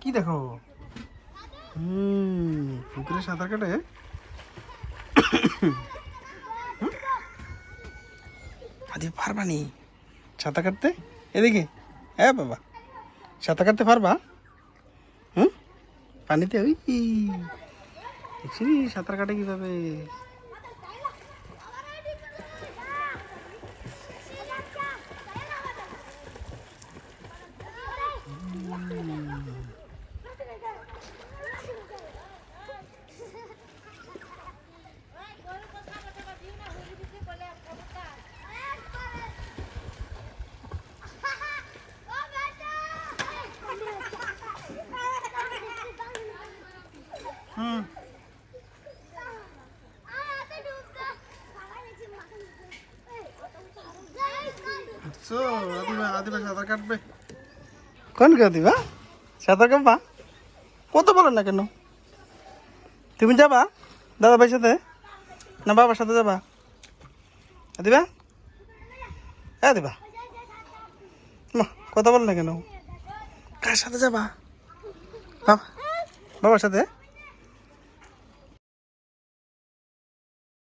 কি দেখো? পুকুরে সাঁতার কাটে। আদি পারবা নি সাঁতার কাটতে? এদিকে হ্যাঁ বাবা, সাঁতার কাটতে পারবা? পানিতে ওই দেখছি সাঁতার কাটে কিভাবে। আদিবা সাঁতার কাটবে। কোন কে আদিবা সাঁতার কাটবা? কত বলেন না কেন? তুমি যাবা দাদা ভাইয়ের সাথে না বাবার সাথে যাবা? আদিবা আদিবা কথা বল না কেন? কার সাথে যাবা? বাবা বাবার সাথে?